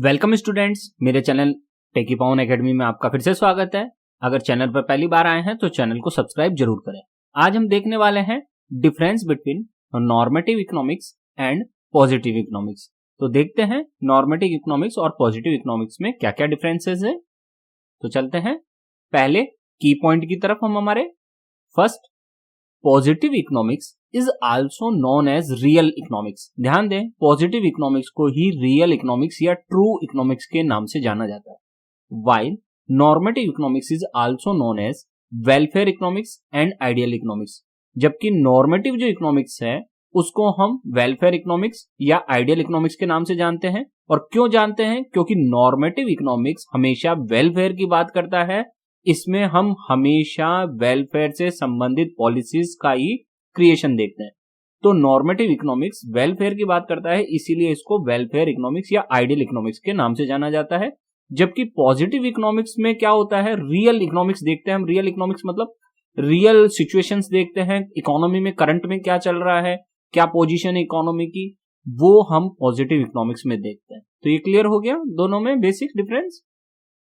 Welcome students, मेरे channel टेकी पावन academy में आपका फिर से स्वागत है। अगर चैनल पर पहली बार आए हैं तो चैनल को सब्सक्राइब जरूर करें। आज हम देखने वाले हैं difference between normative economics and positive economics. तो देखते हैं नॉर्मेटिव इकोनॉमिक्स और पॉजिटिव इकोनॉमिक्स में क्या क्या डिफरेंसेस है। तो चलते हैं पहले की पॉइंट की तरफ। हम हमारे first, positive economics is also known as real economics. ध्यान दें, पॉजिटिव इकोनॉमिक्स को ही रियल इकोनॉमिक्स या ट्रू इकोनॉमिक्स के नाम से जाना जाता है। While normative economics is also known as welfare economics and ideal economics. जबकि नॉर्मेटिव जो इकोनॉमिक्स है उसको हम वेलफेयर इकोनॉमिक्स या आइडियल इकोनॉमिक्स के नाम से जानते हैं। और क्यों जानते हैं? क्योंकि नॉर्मेटिव इकोनॉमिक्स हमेशा वेलफेयर की बात करता है। इसमें हम हमेशा वेलफेयर से संबंधित पॉलिसीज का ही क्रिएशन देखते हैं। तो नॉर्मेटिव इकोनॉमिक्स वेलफेयर की बात करता है, इसीलिए इसको वेलफेयर इकोनॉमिक्स या आइडियल इकोनॉमिक्स के नाम से जाना जाता है। जबकि पॉजिटिव इकोनॉमिक्स में क्या होता है, रियल इकोनॉमिक्स देखते हैं हम। रियल इकोनॉमिक्स मतलब रियल सिचुएशंस देखते हैं, इकोनॉमी में करंट में क्या चल रहा है, क्या पोजीशन है इकोनॉमी की, वो हम पॉजिटिव इकोनॉमिक्स में देखते हैं। तो ये क्लियर हो गया दोनों में basic difference.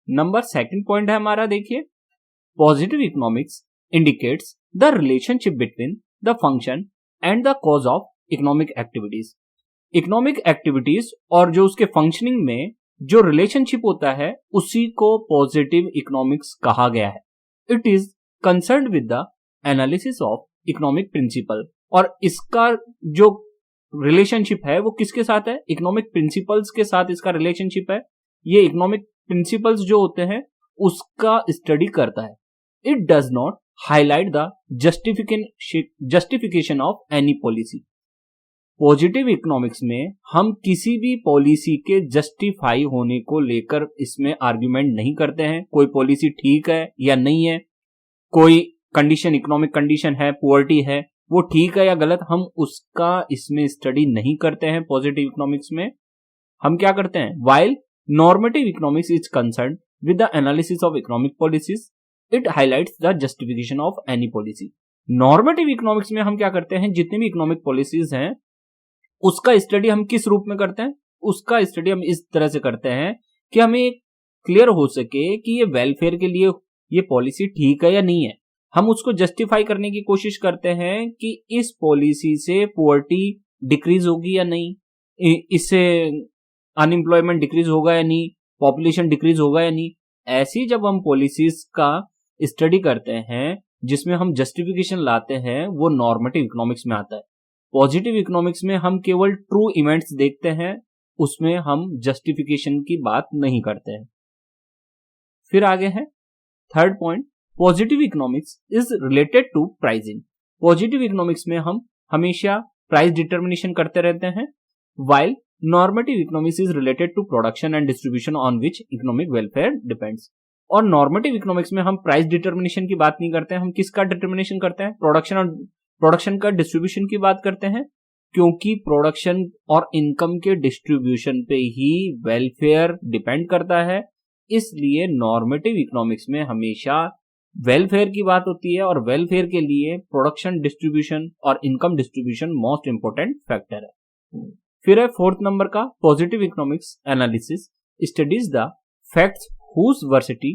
Number second point है हमारा, देखिए, positive economics indicates the relationship between the function and the cause of economic activities. Economic activities और जो उसके फंक्शनिंग में जो रिलेशनशिप होता है उसी को पॉजिटिव इकोनॉमिक्स कहा गया है। It is concerned with the analysis of economic principle. और इसका जो रिलेशनशिप है वो किसके साथ है? इकोनॉमिक प्रिंसिपल्स के साथ इसका रिलेशनशिप है। ये इकोनॉमिक प्रिंसिपल्स जो होते हैं उसका स्टडी करता है। It does not highlight the justification of any policy. Positive economics में हम किसी भी पॉलिसी के जस्टिफाई होने को लेकर इसमें आर्ग्यूमेंट नहीं करते हैं। कोई पॉलिसी ठीक है या नहीं है, कोई कंडीशन, इकोनॉमिक कंडीशन है, पुअर्टी है, वो ठीक है या गलत, हम उसका इसमें स्टडी नहीं करते हैं। पॉजिटिव इकोनॉमिक्स में हम क्या करते हैं? While normative economics is concerned with the analysis of economic policies, it highlights the justification of any policy. Normative economics में हम क्या करते हैं, जितनी भी इकोनॉमिक पॉलिसीज हैं उसका स्टडी हम किस रूप में करते हैं? उसका स्टडी हम इस तरह से करते हैं कि हमें क्लियर हो सके कि ये वेलफेयर के लिए ये पॉलिसी ठीक है या नहीं है। हम उसको जस्टिफाई करने की कोशिश करते हैं कि इस पॉलिसी से पुअर्टी डिक्रीज होगी या नहीं, इससे अनएम्प्लॉयमेंट डिक्रीज होगा या नहीं, पॉपुलेशन डिक्रीज होगा या नहीं। ऐसी जब हम पॉलिसीज का स्टडी करते हैं जिसमें हम जस्टिफिकेशन लाते हैं, वो नॉर्मेटिव इकोनॉमिक्स में आता है। पॉजिटिव इकोनॉमिक्स में हम केवल ट्रू इवेंट्स देखते हैं, उसमें हम जस्टिफिकेशन की बात नहीं करते हैं। फिर आगे है third point, positive economics is related to pricing. Positive economics में हम हमेशा प्राइस डिटर्मिनेशन करते रहते हैं, while normative economics is related to production and distribution on which economic welfare depends. और नॉर्मेटिव इकोनॉमिक्स में हम प्राइस डिटर्मिनेशन की बात नहीं करते हैं, हम किसका डिटर्मिनेशन करते हैं? प्रोडक्शन का डिस्ट्रीब्यूशन की बात करते हैं, क्योंकि प्रोडक्शन और इनकम के डिस्ट्रीब्यूशन पे ही वेलफेयर डिपेंड करता है। इसलिए नॉर्मेटिव इकोनॉमिक्स में हमेशा वेलफेयर की बात होती है और वेलफेयर के लिए प्रोडक्शन डिस्ट्रीब्यूशन और income distribution most important factor है। फिर है फोर्थ नंबर का, positive economics analysis studies the facts whose veracity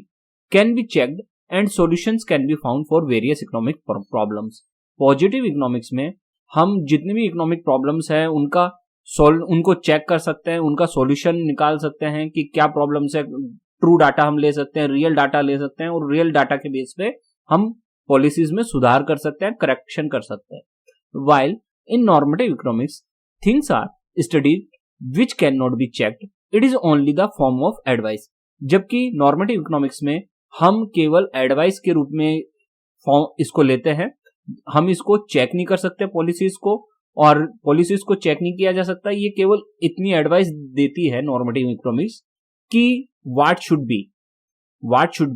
can be checked and solutions can be found for various economic problems. Positive economics में हम जितनी भी economic problems है उनको चेक कर सकते हैं, उनका सॉल्यूशन निकाल सकते हैं कि क्या प्रॉब्लम्स है। ट्रू डाटा हम ले सकते हैं, रियल डाटा ले सकते हैं, और रियल डाटा के बेस पे हम पॉलिसीज में सुधार कर सकते हैं, करेक्शन कर सकते हैं। While in normative economics things are studied which cannot be checked, it is only the form of advice। जबकि नॉर्मेटिव इकोनॉमिक्स में हम केवल एडवाइस के रूप में इसको लेते हैं, हम इसको चेक नहीं कर सकते पॉलिसीज को, और पॉलिसीज को चेक नहीं किया जा सकता। ये केवल इतनी एडवाइस देती है नॉर्मेटिव इकोनॉमिक्स कि what should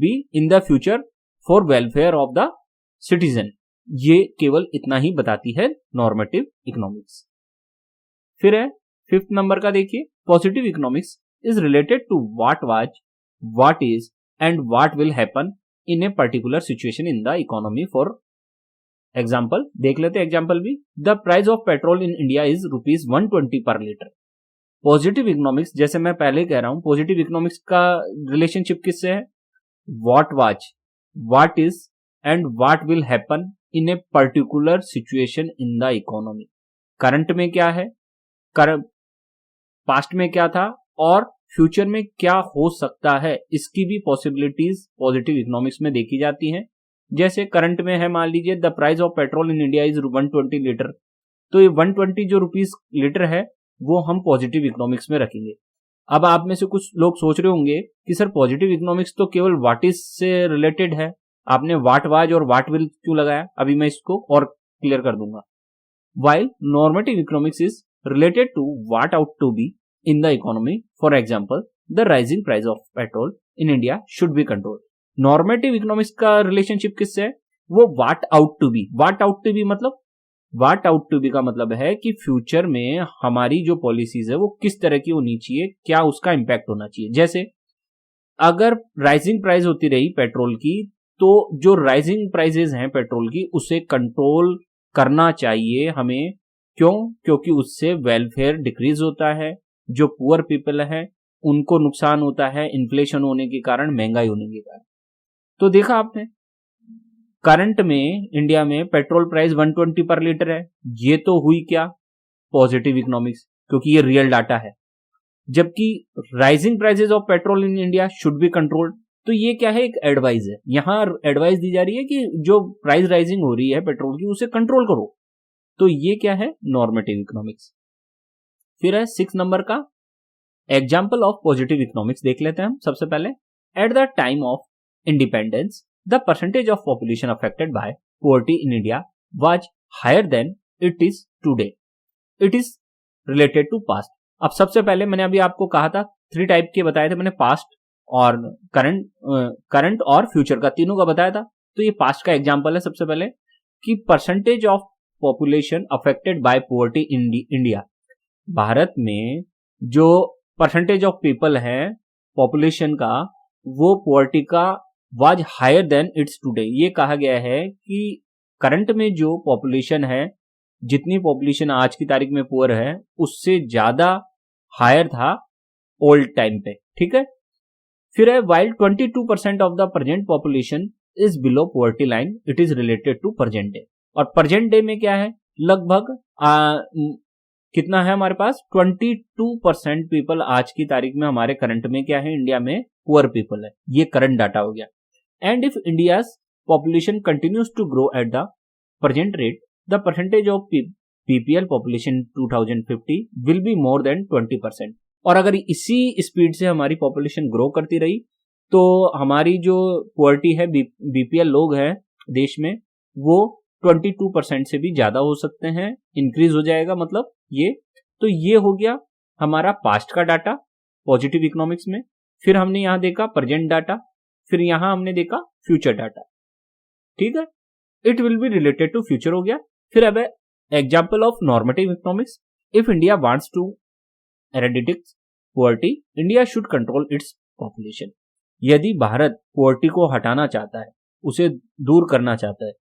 be in the future for welfare of the citizen। ये केवल इतना ही बताती है नॉर्मेटिव इकोनॉमिक्स। फिर है फिफ्थ नंबर का, देखिए, positive economics is related to what was, what is and what will happen in a particular situation in the economy. For example देख लेते हैं एग्जाम्पल भी। The price of petrol in India is ₹120 per litre. Positive economics, जैसे मैं पहले कह रहा हूं, पॉजिटिव इकोनॉमिक्स का रिलेशनशिप किससे है? What was, what is and what will happen in a particular situation in the economy. Current में क्या है, पास्ट में क्या था और फ्यूचर में क्या हो सकता है, इसकी भी पॉसिबिलिटीज पॉजिटिव इकोनॉमिक्स में देखी जाती हैं। जैसे करंट में है, मान लीजिए the price of petrol in India is 120 litre, तो ये 120 जो रुपीस लीटर है वो हम पॉजिटिव इकोनॉमिक्स में रखेंगे। अब आप में से कुछ लोग सोच रहे होंगे कि सर पॉजिटिव इकोनॉमिक्स तो केवल व्हाट इज से रिलेटेड है, आपने व्हाट वाज और व्हाट विल क्यों लगाया? अभी मैं इसको और क्लियर कर दूंगा। While normative economics is related to what ought to be in the economy, for example, the rising price of petrol in India should be controlled. Normative economics का relationship किससे है? वो what ought to be. What ought to be मतलब, what ought to be का मतलब है कि future में हमारी जो पॉलिसीज है वो किस तरह की होनी चाहिए, क्या उसका इंपैक्ट होना चाहिए। जैसे अगर राइजिंग प्राइस होती रही पेट्रोल की, तो जो राइजिंग प्राइसेस हैं पेट्रोल की उसे कंट्रोल करना चाहिए हमें। क्यों? क्योंकि उससे वेलफेयर डिक्रीज होता है, जो पुअर पीपल है उनको नुकसान होता है इन्फ्लेशन होने के कारण, महंगाई होने के कारण। तो देखा आपने, करंट में इंडिया में पेट्रोल प्राइस 120 पर लीटर है, ये तो हुई क्या? पॉजिटिव इकोनॉमिक्स, क्योंकि ये रियल डाटा है। जबकि rising prices of petrol in India should be controlled, तो ये क्या है? एक एडवाइस है। यहां एडवाइस दी जा रही है कि जो प्राइस राइजिंग हो रही है पेट्रोल की उसे कंट्रोल करो। तो ये क्या है? Normative economics. फिर है 6 नंबर का एग्जाम्पल ऑफ पॉजिटिव इकोनॉमिक्स, देख लेते हैं हम सबसे पहले। At the time of independence the percentage of population affected by poverty in India was higher than it is today. It is related to past. अब सबसे पहले मैंने अभी आपको कहा था 3 टाइप के बताए थे मैंने, पास्ट और करंट और फ्यूचर का, तीनों का बताया था। तो ये पास्ट का एग्जांपल है सबसे पहले कि percentage of population affected by poverty in India. Bharat में जो परसेंटेज ऑफ पीपल है पॉपुलेशन का, वो पॉवर्टी का was higher than it's today. ये कहा गया है कि करंट में जो पॉपुलेशन है, जितनी पॉपुलेशन आज की तारीख में पुअर है, उससे ज्यादा हायर था ओल्ड टाइम पे। ठीक है। फिर है while 22% of the present population is below poverty line, it is related to present day. और प्रेजेंट डे में क्या है? लगभग कितना है हमारे पास? 22% पीपल आज की तारीख में हमारे करंट में क्या है? इंडिया में पुअर पीपल है। ये करंट डाटा हो गया। And if India's population continues to grow at the present rate, the percentage of people population 2050 will be more than 20%। और अगर इसी स्पीड से हमारी पॉपुलेशन ग्रो करती रही तो हमारी जो पॉवर्टी है, बीपीएल लोग हैं देश में, वो 22% से भी ज्यादा हो सकते हैं, इंक्रीज हो जाएगा मतलब ये। तो ये हो गया हमारा पास्ट का डाटा पॉजिटिव इकोनॉमिक्स में। फिर हमने यहां देखा प्रेजेंट डाटा, फिर यहां हमने देखा फ्यूचर डाटा। ठीक है, it will be related to future हो गया। फिर अब example of normative economics. If India wants to eradicate poverty, India should control its population. यदि भारत पॉवर्टी को हटाना चाहता है, उसे दूर करना चाहता है,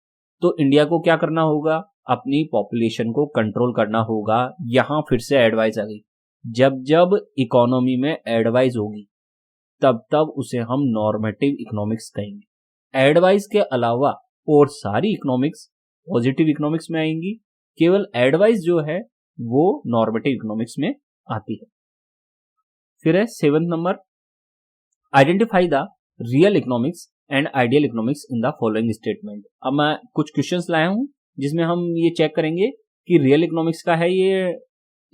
तो इंडिया को क्या करना होगा? अपनी पॉपुलेशन को कंट्रोल करना होगा। यहां फिर से एडवाइस आ गई। जब जब इकोनॉमी में एडवाइस होगी तब तब उसे हम नॉर्मेटिव इकोनॉमिक्स कहेंगे। एडवाइस के अलावा और सारी इकोनॉमिक्स पॉजिटिव इकोनॉमिक्स में आएंगी, केवल एडवाइस जो है वो नॉर्मेटिव इकोनॉमिक्स में आती है। फिर है 7th number, identify the real economics and ideal economics in the following statement. अब मैं कुछ क्वेश्चंस लाया हूं जिसमें हम ये चेक करेंगे कि रियल इकोनॉमिक्स का है ये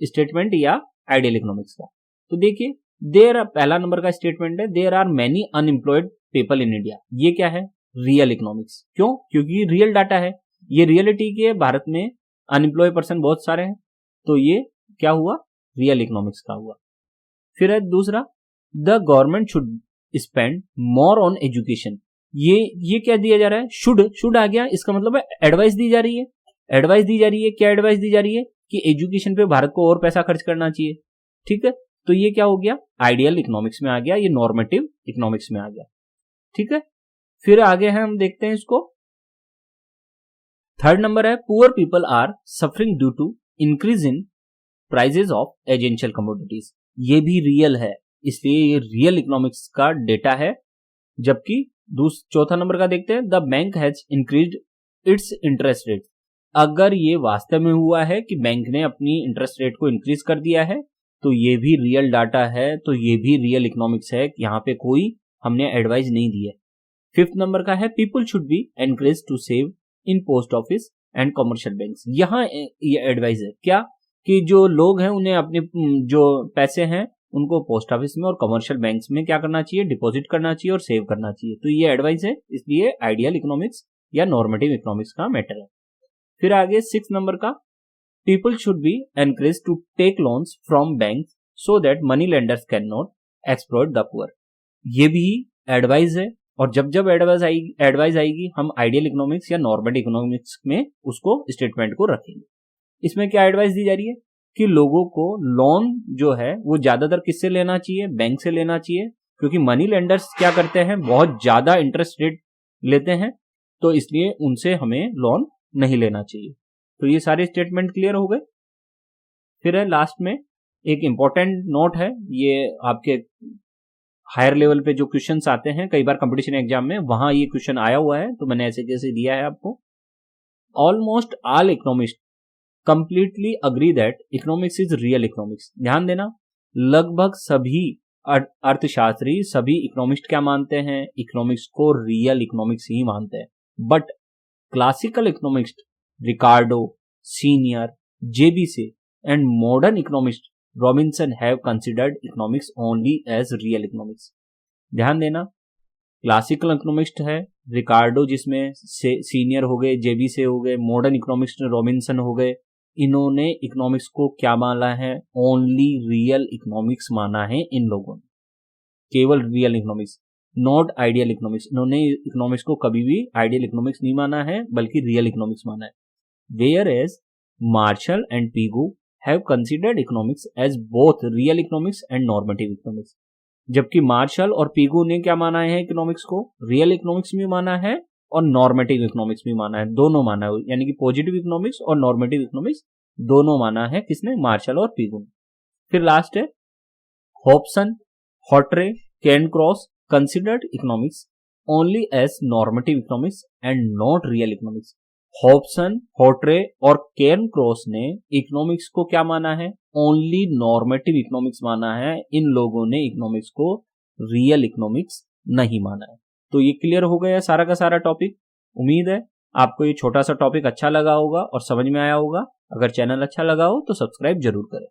स्टेटमेंट या आइडियल इकोनॉमिक्स का। तो देखिए, पहला नंबर का स्टेटमेंट है, there are many unemployed people in India. ये क्या है? Real economics. क्यों? क्योंकि रियल डाटा है, ये रियलिटी की है। भारत में अनएम्प्लॉय पर्सन बहुत सारे हैं, तो ये क्या हुआ? रियल इकोनॉमिक्स का हुआ। फिर है दूसरा, the government should spend more on education. ये क्या दिया जा रहा है? शुड आ गया, इसका मतलब है एडवाइस दी जा रही है। एडवाइस दी जा रही है, क्या एडवाइस दी जा रही है? कि एजुकेशन पे भारत को और पैसा खर्च करना चाहिए। ठीक है, तो ये क्या हो गया? आइडियल इकोनॉमिक्स में आ गया, ये नॉर्मेटिव इकोनॉमिक्स में आ गया। ठीक है, फिर आगे है, हम देखते हैं इसको। 3rd नंबर है, poor people are suffering due to increase in prices of essential commodities. ये भी रियल है, इसलिए ये रियल इकोनॉमिक्स का डेटा है। जबकि चौथा नंबर का देखते हैं, the bank has increased it's interest rate. अगर ये वास्तव में हुआ है कि बैंक ने अपनी इंटरेस्ट रेट को इंक्रीज कर दिया है तो ये भी रियल डाटा है, तो ये भी रियल इकोनॉमिक्स है, यहाँ पे कोई हमने एडवाइस नहीं दी है। फिफ्थ नंबर का है, people should be encourage to save in post office and commercial banks. यहाँ ये एडवाइस है क्या कि जो लोग हैं उन्हें अपने जो पैसे हैं उनको पोस्ट ऑफिस में और कमर्शियल बैंक्स में क्या करना चाहिए, डिपॉजिट करना चाहिए और सेव करना चाहिए। तो ये एडवाइस है, इसलिए आइडियल इकोनॉमिक्स या नॉर्मेटिव इकोनॉमिक्स का मैटर है। फिर आगे 6 नंबर का, people should be encourage to take loans from bank so that money lenders can not exploit the poor. ये भी एडवाइस है, और जब जब एडवाइस आएगी हम आइडियल इकोनॉमिक्स या नॉर्मेटिव इकोनॉमिक्स में उसको स्टेटमेंट को रखेंगे। इसमें क्या एडवाइस दी जा रही है कि लोगों को लोन जो है वो ज्यादातर किससे लेना चाहिए, बैंक से लेना चाहिए, क्योंकि मनी लेंडर्स क्या करते हैं, बहुत ज्यादा इंटरेस्ट रेट लेते हैं, तो इसलिए उनसे हमें लोन नहीं लेना चाहिए। तो ये सारे स्टेटमेंट क्लियर हो गए। फिर है लास्ट में एक इंपॉर्टेंट नोट है, ये आपके हायर लेवल पे जो क्वेश्चंस आते हैं कई बार कंपटीशन एग्जाम में, वहां ये क्वेश्चन आया हुआ है, तो मैंने ऐसे कैसे दिया है आपको। Almost all economist completely agree that economics is real economics. ध्यान देना, लगभग सभी अर्थशास्त्री, सभी इकोनॉमिस्ट क्या मानते हैं, इकोनॉमिक्स को रियल इकोनॉमिक्स ही मानते हैं। But classical economist Ricardo, Senior, J B Say and modern economist Robinson have considered economics only as real economics. ध्यान देना, क्लासिकल इकोनॉमिस्ट है रिकार्डो, जिसमें सीनियर हो गए, जेबीसे हो गए, मॉडर्न इकोनॉमिस्ट रॉबिन्सन हो गए, इन्होंने इकोनॉमिक्स को क्या माना है, ओनली रियल इकोनॉमिक्स माना है इन लोगों ने, केवल real economics, not ideal economics. इन्होंने इकोनॉमिक्स को कभी भी आइडियल इकोनॉमिक्स नहीं माना है बल्कि रियल इकोनॉमिक्स माना है। Whereas Marshall and Pigou have considered economics as both real economics and normative economics. जबकि मार्शल और पीगू ने क्या माना है, इकोनॉमिक्स को रियल इकोनॉमिक्स भी माना है और नॉर्मेटिव इकोनॉमिक्स भी माना है, दोनों माना है, यानी कि पॉजिटिव इकोनॉमिक्स और नॉर्मेटिव इकोनॉमिक्स दोनों माना है, किसने, मार्शल और पीगू ने। फिर लास्ट है Hobson, Hawtrey, Cairncross considered economics only as normative economics and not real economics. Hobson, Hawtrey और कैनक्रॉस ने इकोनॉमिक्स को क्या माना है, ओनली नॉर्मेटिव इकोनॉमिक्स माना है, इन लोगों ने इकोनॉमिक्स को रियल इकोनॉमिक्स नहीं माना है। तो ये क्लियर हो गया सारा का सारा टॉपिक। उम्मीद है आपको ये छोटा सा टॉपिक अच्छा लगा होगा और समझ में आया होगा। अगर चैनल अच्छा लगा हो तो सब्सक्राइब जरूर करें।